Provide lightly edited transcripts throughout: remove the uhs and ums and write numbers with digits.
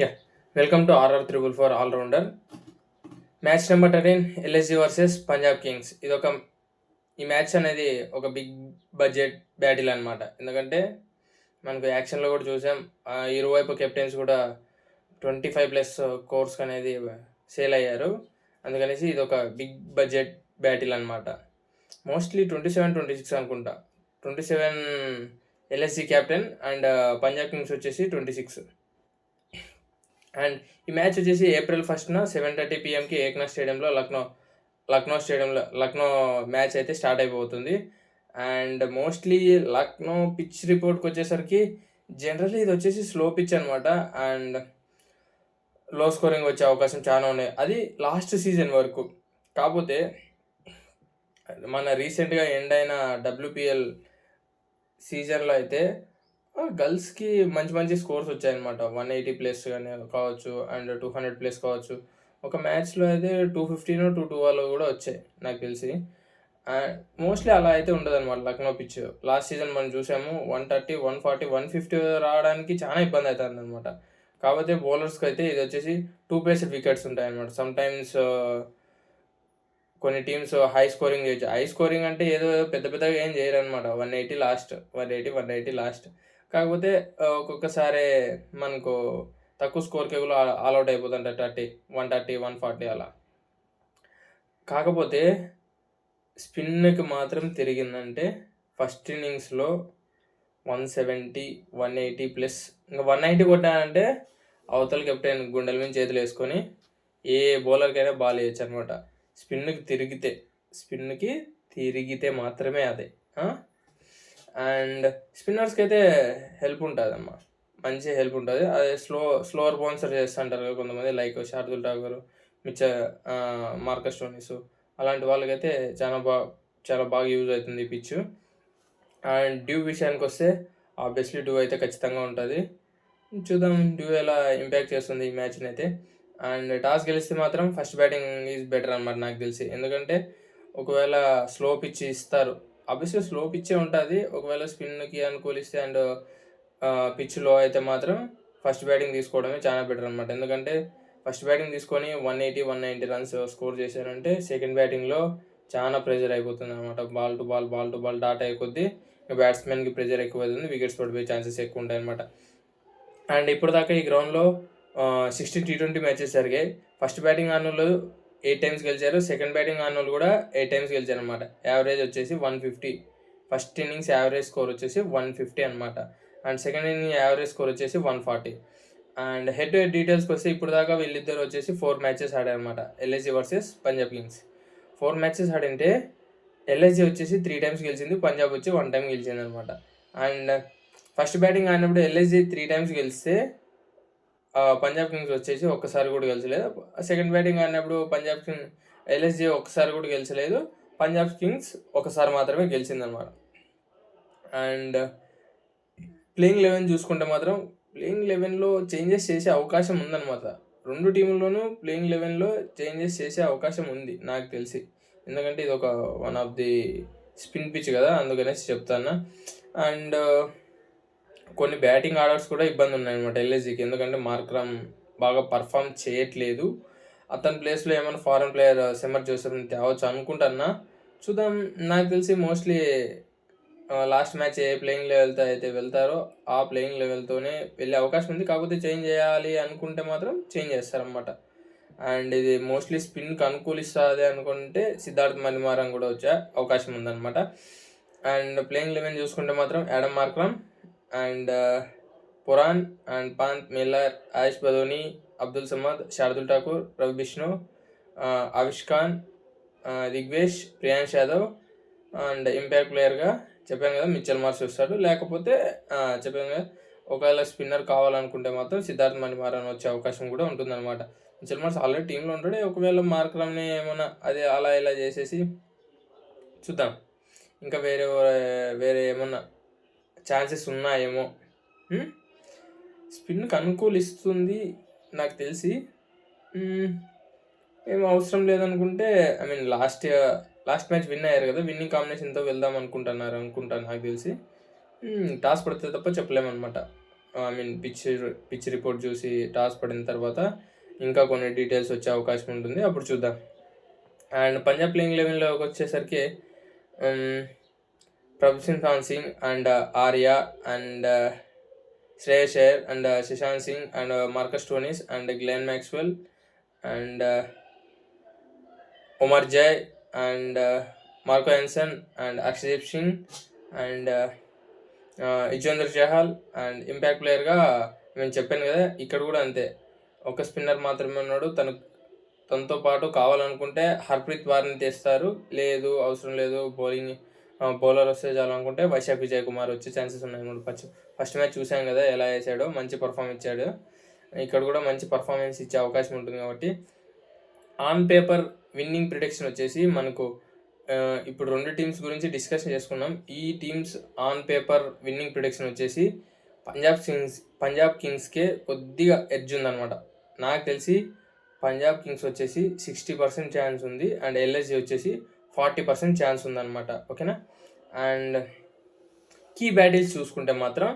Yeah welcome to RR triple four allrounder. Match number 13 LSG versus Punjab kings. ఈ match అనేది ఒక big budget battle అనమాట. ఎందుకంటే మనకు యాక్షన్లో కూడా చూసాం, ఇరువైపు కెప్టెన్స్ కూడా 25+ కోర్స్ అనేది సేల్ అయ్యారు. అందుకనేసి ఇది ఒక బిగ్ బడ్జెట్ బ్యాటిల్ అనమాట. మోస్ట్లీ 27-26 అనుకుంటా. 27 LSG captain and Punjab Kings వచ్చేసి 26. అండ్ ఈ మ్యాచ్ వచ్చేసి ఏప్రిల్ 1న 7:30 PM ఏక్నా స్టేడియంలో లక్నో మ్యాచ్ అయితే స్టార్ట్ అయిపోతుంది. అండ్ మోస్ట్లీ లక్నో పిచ్ రిపోర్ట్కి వచ్చేసరికి జనరల్లీ ఇది వచ్చేసి స్లో పిచ్ అనమాట. అండ్ లో స్కోరింగ్ వచ్చే అవకాశం చాలా ఉన్నాయి, అది లాస్ట్ సీజన్ వరకు. కాకపోతే మన రీసెంట్గా ఎండ్ అయిన WPL సీజన్లో అయితే గర్ల్స్కి మంచి మంచి స్కోర్స్ వచ్చాయన్నమాట. 180+ కానీ కావచ్చు, అండ్ 200+ కావచ్చు. ఒక మ్యాచ్లో అయితే 215 212 కూడా వచ్చాయి నాకు తెలిసి. మోస్ట్లీ అలా అయితే ఉండదు అనమాట లక్నో పిచ్. లాస్ట్ సీజన్ మనం చూసాము 130, 140, 150 రావడానికి చాలా ఇబ్బంది అవుతుంది అనమాట. కాకపోతే బౌలర్స్కి అయితే ఇది వచ్చేసి 2 ప్లేస్డ్ వికెట్స్ ఉంటాయి అనమాట. సమ్టైమ్స్ కొన్ని టీమ్స్ హై స్కోరింగ్ చేయొచ్చు. హై స్కోరింగ్ అంటే ఏదో పెద్ద పెద్దగా ఏం చేయరు అనమాట. 180 లాస్ట్, 180 లాస్ట్. కాకపోతే ఒక్కొక్కసారి మనకు తక్కువ స్కోర్కి కూడా ఆల్అవుట్ అయిపోతుంటాయి. 130, 140 అలా. కాకపోతే స్పిన్కి మాత్రం తిరిగిందంటే ఫస్ట్ ఇన్నింగ్స్లో 170, 180+. ఇంకా 190 కొట్టానంటే అవతల కెప్టెన్ గుండెల మీద చేతులు వేసుకొని ఏ బౌలర్కైనా బాల్ వేయచ్చు అనమాట. స్పిన్కి తిరిగితే మాత్రమే అదే. అండ్ స్పిన్నర్స్కి అయితే హెల్ప్ ఉంటుంది అమ్మ, మంచి హెల్ప్ ఉంటుంది. అదే స్లోవర్ బౌన్సర్ చేస్తుంటారు కదా కొంతమంది, like Shardul Thakur, Marcus Stoinis, అలాంటి వాళ్ళకైతే చాలా బాగా యూజ్ అవుతుంది ఈ పిచ్. అండ్ డ్యూ విషయానికి వస్తే ఆబ్వియస్లీ డ్యూ అయితే ఖచ్చితంగా ఉంటుంది. చూద్దాం డ్యూ ఎలా ఇంపాక్ట్ చేస్తుంది ఈ మ్యాచ్ని అయితే. అండ్ టాస్ గెలిస్తే మాత్రం ఫస్ట్ బ్యాటింగ్ ఈజ్ బెటర్ అనమాట నాకు తెలిసి. ఎందుకంటే ఒకవేళ స్లో పిచ్ ఇస్తారు, ఆబ్వియస్లీ స్లో పిచ్చే ఉంటుంది. ఒకవేళ స్పిన్కి అనుకూలిస్తే అండ్ పిచ్లో అయితే మాత్రం ఫస్ట్ బ్యాటింగ్ తీసుకోవడమే చాలా బెటర్ అనమాట. ఎందుకంటే ఫస్ట్ బ్యాటింగ్ తీసుకొని 180, 190 రన్స్ స్కోర్ చేశారంటే సెకండ్ బ్యాటింగ్లో చాలా ప్రెజర్ అయిపోతుంది అనమాట. బాల్ టు బాల్ డాట్ అయ్యే కొద్దీ బ్యాట్స్మెన్కి ప్రెజర్ ఎక్కువ అవుతుంది, వికెట్స్ పడిపోయే ఛాన్సెస్ ఎక్కువ ఉంటాయి అనమాట. అండ్ ఇప్పుడు దాకా ఈ గ్రౌండ్లో 16 T20 మ్యాచెస్ జరిగాయి. ఫస్ట్ బ్యాటింగ్ ఆడినోళ్ళు 8 times గెలిచారు, సెకండ్ బ్యాటింగ్ ఆడినోళ్ళు కూడా 8 times గెలిచారు అనమాట. యావరేజ్ వచ్చేసి 150. ఫస్ట్ ఇన్నింగ్స్ యావరేజ్ స్కోర్ వచ్చేసి 150 అనమాట. And second inning average score వచ్చేసి 140. అండ్ హెడ్ టు హెడ్ డీటెయిల్స్కి వస్తే ఇప్పుడు దాకా వీళ్ళిద్దరు వచ్చేసి 4 మ్యాచెస్ ఆడారనమాట. LSG versus Punjab Kings 4 matches ఆడింటే ఎల్ఎస్జి వచ్చేసి 3 times గెలిచింది, పంజాబ్ వచ్చి 1 time గెలిచింది అనమాట. అండ్ ఫస్ట్ బ్యాటింగ్ ఆడినప్పుడు ఎల్ఎస్జి 3 times గెలిస్తే పంజాబ్ కింగ్స్ వచ్చేసి ఒక్కసారి కూడా గెలిచలేదు. సెకండ్ బ్యాటింగ్ ఆడినప్పుడు ఎల్ఎస్జి ఒక్కసారి కూడా గెలిచలేదు, పంజాబ్ కింగ్స్ ఒకసారి మాత్రమే గెలిచిందనమాట. అండ్ ప్లేయింగ్ 11 చూసుకుంటే మాత్రం ప్లేయింగ్ 11లో చేంజెస్ చేసే అవకాశం ఉందన్నమాట. రెండు టీముల్లోనూ ప్లేయింగ్ 11లో చేంజెస్ చేసే అవకాశం ఉంది నాకు తెలిసి. ఎందుకంటే ఇది ఒక one of the spin pitch కదా, అందుకనేసి చెప్తాను. అండ్ కొన్ని బ్యాటింగ్ ఆర్డర్స్ కూడా ఇబ్బంది ఉన్నాయన్నమాట ఎల్ఎస్జికి. ఎందుకంటే మార్క్రమ్ బాగా పర్ఫామ్ చేయట్లేదు. అతని ప్లేస్లో ఏమైనా ఫారెన్ ప్లేయర్ సెమర్ జోసెఫ్ని తేవచ్చు అనుకుంటున్నా. చూద్దాం. నాకు తెలిసి మోస్ట్లీ లాస్ట్ మ్యాచ్ ఏ ప్లేయింగ్ లెవెల్తో అయితే వెళ్తారో ఆ ప్లేయింగ్ లెవెల్తోనే వెళ్ళే అవకాశం ఉంది. కాకపోతే చేంజ్ చేయాలి అనుకుంటే మాత్రం చేంజ్ చేస్తారనమాట. అండ్ ఇది మోస్ట్లీ స్పిన్కి అనుకూలిస్తుంది అనుకుంటే సిద్ధార్థ్ మలిమారం కూడా వచ్చే అవకాశం ఉందన్నమాట. అండ్ ప్లేయింగ్ 11 చూసుకుంటే మాత్రం Aiden Markram and Pooran and Pant, Miller, Ayush Badoni, Abdul Samad, Shardul Thakur, Ravi Bishnoi, Avesh Khan, Digvesh, Priyansh Yadav. And impact ప్లేయర్గా చెప్పాను కదా మిచెల్ మార్ష్ వస్తాడు. లేకపోతే చెప్పాను కదా ఒకవేళ స్పిన్నర్ కావాలనుకుంటే మాత్రం సిద్ధార్థ్ మణిమారన్ వచ్చే అవకాశం కూడా ఉంటుందన్నమాట. మిచెల్ మార్ష్ ఆల్రెడీ టీంలో ఉంటాడు. ఒకవేళ మార్క్రమ్ని ఏమన్నా అదే అలా ఇలా చేసేసి చూద్దాం, ఇంకా వేరే ఏమన్నా ఛాన్సెస్ ఉన్నాయేమో. స్పిన్కి అనుకూలిస్తుంది నాకు తెలిసి. ఏం అవసరం లేదనుకుంటే లాస్ట్ మ్యాచ్ విన్ అయ్యారు కదా, విన్నింగ్ కాంబినేషన్తో వెళ్దాం అనుకుంటాను నాకు తెలిసి. టాస్ పడితే తప్ప చెప్పలేమన్నమాట. ఐ మీన్ పిచ్ రిపోర్ట్ చూసి టాస్ పడిన తర్వాత ఇంకా కొన్ని డీటెయిల్స్ వచ్చే అవకాశం ఉంటుంది, అప్పుడు చూద్దాం. అండ్ పంజాబ్ ప్లేయింగ్ 11లోకి వచ్చేసరికి Prabhsimran Singh and Arya and Shreyas Iyer and Shashank Singh and Marcus Stoinis and Glenn Maxwell and Omarzai and Marco Jansen and Akshdeep Singh and Yuzvendra Chahal and impact ప్లేయర్గా నేను చెప్పాను కదా, ఇక్కడ కూడా అంతే, ఒక స్పిన్నర్ మాత్రమే ఉన్నాడు. తనతో పాటు కావాలనుకుంటే హర్ప్రీత్ వారిని తెస్తారు, లేదు అవసరం లేదు బౌలర్ వస్తే చాలనుకుంటే వైశాఖ్ విజయ్ కుమార్ వచ్చే ఛాన్సెస్ ఉన్నాయి. ఫస్ట్ మ్యాచ్ చూసాం కదా ఎలా వేసాడో, మంచి పర్ఫార్మెన్స్ ఇచ్చాడు. ఇక్కడ కూడా మంచి పర్ఫార్మెన్స్ ఇచ్చే అవకాశం ఉంటుంది. కాబట్టి ఆన్ పేపర్ విన్నింగ్ ప్రిడిక్షన్ వచ్చేసి మనకు ఇప్పుడు 2 టీమ్స్ గురించి డిస్కషన్ చేసుకున్నాం. ఈ teams on paper winnowing prediction వచ్చేసి పంజాబ్ కింగ్స్కే కొద్దిగా ఎడ్జ్ ఉందన్నమాట. నాకు తెలిసి పంజాబ్ కింగ్స్ వచ్చేసి 60% ఛాన్స్ ఉంది అండ్ ఎల్ఎస్జీ వచ్చేసి 40% ఛాన్స్ ఉందన్నమాట. ఓకేనా. అండ్ కీ బ్యాటిల్స్ చూసుకుంటే మాత్రం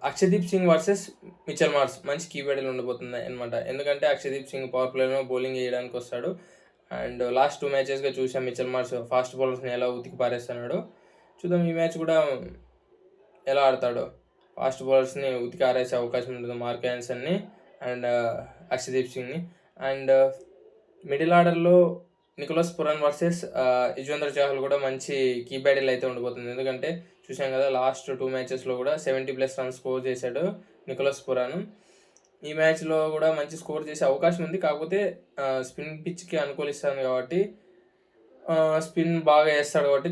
Akshdeep Singh versus Mitchell Marsh మంచి కీ బ్యాటిల్ ఉండబోతుంది అనమాట. ఎందుకంటే అక్షదీప్ సింగ్ పవర్ ప్లేలో బౌలింగ్ వేయడానికి వస్తాడు. అండ్ లాస్ట్ 2 మ్యాచెస్గా చూసాం మిచెల్ మార్ష్ ఫాస్ట్ బౌలర్స్ని ఎలా ఉతికి పారేస్తున్నాడు. చూద్దాం ఈ మ్యాచ్ కూడా ఎలా ఆడతాడో. ఫాస్ట్ బౌలర్స్ని ఉతికి ఆరేసే అవకాశం ఉంటుంది, మార్కో యాన్సన్ని అండ్ అక్షదీప్ సింగ్ని. అండ్ మిడిల్ ఆర్డర్లో Nicholas Pooran versus Yuzvendra Chahal కూడా మంచి కీ బ్యాటిల్ అయితే ఉండబోతుంది. ఎందుకంటే చూసాం కదా లాస్ట్ 2 మ్యాచెస్లో కూడా 70+ రన్స్ స్కోర్ చేశాడు నికోలస్ పురాన్. ఈ మ్యాచ్లో కూడా మంచి స్కోర్ చేసే అవకాశం ఉంది. కాకపోతే స్పిన్ పిచ్కి అనుకూలిస్తాను కాబట్టి స్పిన్ బాగా వేస్తాడు కాబట్టి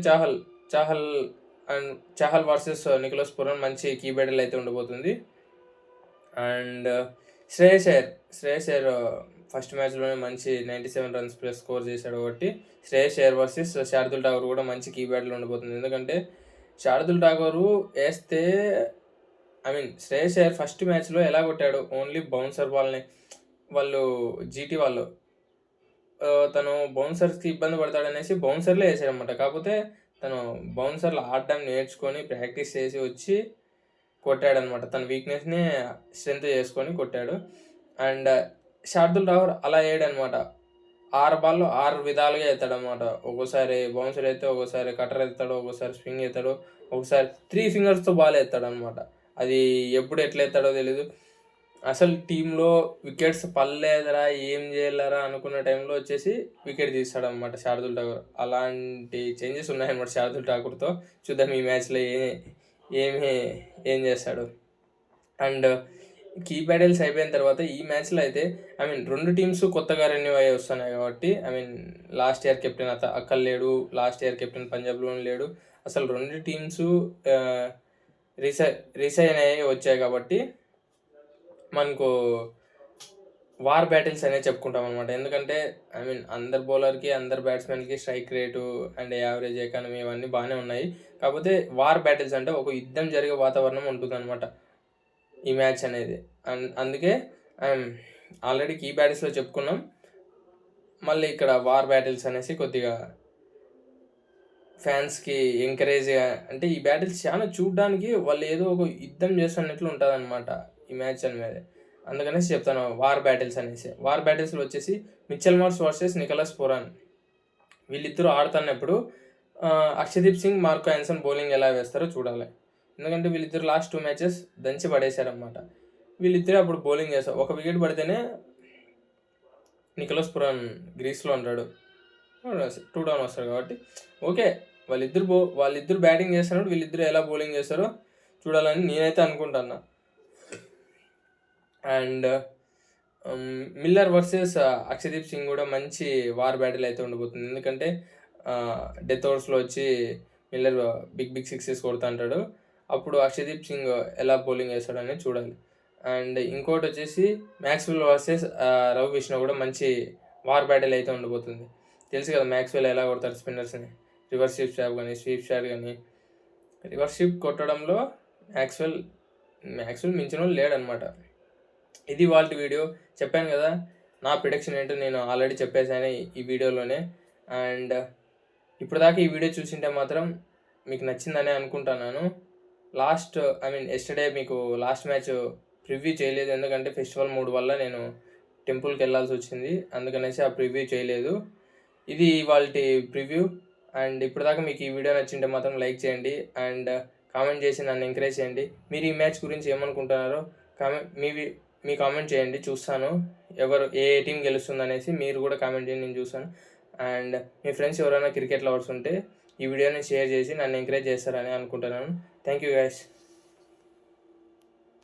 చహల్ వర్సెస్ నికోలస్ పురాన్ మంచి కీ బ్యాటిల్ అయితే ఉండబోతుంది. అండ్ శ్రేయస్ అయ్యర్ ఫస్ట్ మ్యాచ్లోనే మంచి 97 రన్స్ ప్లస్ స్కోర్ చేశాడు కాబట్టి శ్రేయస్ అయ్యర్ వర్సెస్ శార్దుల్ ఠాకూర్ కూడా మంచి కీ బ్యాటిల్ ఉండబోతుంది. ఎందుకంటే శార్దుల్ ఠాకూర్ వేస్తే శ్రేయస్ అయ్యర్ ఫస్ట్ మ్యాచ్లో ఎలా కొట్టాడు, ఓన్లీ బౌన్సర్ బాల్ని వాళ్ళు జీటీ వాళ్ళు తను బౌన్సర్స్కి ఇబ్బంది పడతాడనేసి బౌన్సర్లే వేసాడనమాట. కాకపోతే తను బౌన్సర్లు ఆడడం నేర్చుకొని ప్రాక్టీస్ చేసి వచ్చి కొట్టాడనమాట. తన వీక్నెస్ని స్ట్రెంత్ చేసుకొని కొట్టాడు. అండ్ శార్దుల్ ఠాకూర్ అలా వేయడనమాట. 6 బాల్లో 6 విధాలుగా ఎత్తాడనమాట. ఒక్కోసారి బౌన్సర్ అయితే, ఒక్కోసారి కటర్ ఎత్తాడు, ఒక్కోసారి స్వింగ్ ఎత్తాడు, ఒకసారి 3 ఫింగర్స్తో బాల్ ఎత్తాడనమాట. అది ఎప్పుడు ఎట్లా ఎత్తాడో తెలీదు. అసలు టీంలో వికెట్స్ పడలేదరా, ఏం చేయలేరా అనుకున్న టైంలో వచ్చేసి వికెట్ తీస్తాడనమాట శార్దుల్ ఠాకూర్. అలాంటి చేంజెస్ ఉన్నాయన్నమాట శార్దుల్ ఠాకూర్తో. చూద్దాం ఈ మ్యాచ్లో ఏం చేస్తాడు. అండ్ కీ బ్యాటిల్స్ అయిపోయిన తర్వాత ఈ మ్యాచ్లో అయితే 2 టీమ్స్ కొత్తగా రెన్యూ అయ్యి వస్తున్నాయి కాబట్టి లాస్ట్ ఇయర్ కెప్టెన్ అక్కల్ లేడు, లాస్ట్ ఇయర్ కెప్టెన్ పంజాబ్లోనే లేడు. అసలు 2 టీమ్స్ రిసైన్ అయ్యి వచ్చాయి కాబట్టి మనకు వార్ బ్యాటిల్స్ అనేవి చెప్పుకుంటాం అనమాట. ఎందుకంటే అందరు బౌలర్కి అందరు బ్యాట్స్మెన్కి strike rate and average economy ఇవన్నీ బాగానే ఉన్నాయి. కాకపోతే వార్ బ్యాటిల్స్ అంటే ఒక యుద్ధం జరిగే వాతావరణం ఉంటుంది అనమాట ఈ మ్యాచ్ అనేది. అందుకే ఆల్రెడీ కీ బ్యాటిల్స్లో చెప్పుకున్నాం, మళ్ళీ ఇక్కడ వార్ బ్యాటిల్స్ అనేసి కొద్దిగా ఫ్యాన్స్కి ఎంకరేజ్గా, అంటే ఈ బ్యాటిల్స్ చాలా చూడడానికి వాళ్ళు ఏదో ఒక యుద్ధం చేస్తున్నట్లు ఉంటుంది అనమాట ఈ మ్యాచ్ అనేది. అందుకనేసి చెప్తాను వార్ బ్యాటిల్స్ అనేసి. వార్ బ్యాటిల్స్లో వచ్చేసి Mitchell Marsh versus Nicholas Pooran వీళ్ళిద్దరూ ఆడుతున్నప్పుడు Akshdeep Singh, Marco Jansen bowling ఎలా వేస్తారో చూడాలి. ఎందుకంటే వీళ్ళిద్దరు లాస్ట్ 2 మ్యాచెస్ దంచి పడేశారనమాట. వీళ్ళిద్దరే అప్పుడు బౌలింగ్ చేస్తారు. ఒక వికెట్ పడితేనే నికోలస్ పురాన్ గ్రీస్లో ఉంటాడు, 2 డౌన్ వస్తాడు. కాబట్టి ఓకే, వాళ్ళిద్దరు బ్యాటింగ్ చేస్తున్నప్పుడు వీళ్ళిద్దరు ఎలా బౌలింగ్ చేస్తారో చూడాలని నేనైతే అనుకుంటున్నా. And Miller versus Akshdeep Singh కూడా మంచి వార్ బ్యాటిల్ అయితే ఉండబోతుంది. ఎందుకంటే డెత్ ఓవర్స్లో వచ్చి మిల్లర్ బిగ్ 6 కొడుతూ అంటాడు. అప్పుడు అక్షదీప్ సింగ్ ఎలా బౌలింగ్ వేస్తాడని చూడాలి. అండ్ ఇంకోటి వచ్చేసి మ్యాక్స్వెల్ వర్సెస్ రవి బిష్ణోయ్ కూడా మంచి వార్ బ్యాటిల్ అయితే ఉండబోతుంది. తెలుసు కదా మ్యాక్స్వెల్ ఎలా కొడతారు స్పిన్నర్స్ని, రివర్స్ స్వీప్ షాట్ కానీ స్వీప్ షాట్ కానీ. రివర్స్ స్వీప్ కొట్టడంలో మ్యాక్స్వెల్ మించిన వాళ్ళు లేడనమాట. ఇది వాళ్ళ వీడియో. చెప్పాను కదా నా ప్రిడిక్షన్ ఏంటో నేను ఆల్రెడీ చెప్పేసాను ఈ వీడియోలోనే. అండ్ ఇప్పుడు దాకా ఈ వీడియో చూసింటే మాత్రం మీకు నచ్చిందనే అనుకుంటున్నాను. ఎస్టర్డే మీకు లాస్ట్ మ్యాచ్ ప్రివ్యూ చేయలేదు, ఎందుకంటే ఫెస్టివల్ మూడ్ వల్ల నేను టెంపుల్కి వెళ్ళాల్సి వచ్చింది, అందుకనేసి ఆ ప్రివ్యూ చేయలేదు. ఇది ఇవాళ ప్రివ్యూ. అండ్ ఇప్పటిదాకా మీకు ఈ వీడియో నచ్చింటే మాత్రం లైక్ చేయండి అండ్ కామెంట్ చేసి నన్ను ఎంకరేజ్ చేయండి. మీరు ఈ మ్యాచ్ గురించి ఏమనుకుంటున్నారో మీ కామెంట్ చేయండి, చూస్తాను ఏ టీం గెలుస్తుంది అనేసి. మీరు కూడా కామెంట్ చేయండి, నేను చూస్తాను. అండ్ మీ ఫ్రెండ్స్ ఎవరైనా క్రికెట్ లవర్స్ ఉంటే ఈ వీడియోని షేర్ చేసి నన్ను ఎంకరేజ్ చేస్తారని అనుకుంటున్నాను. Thank you guys.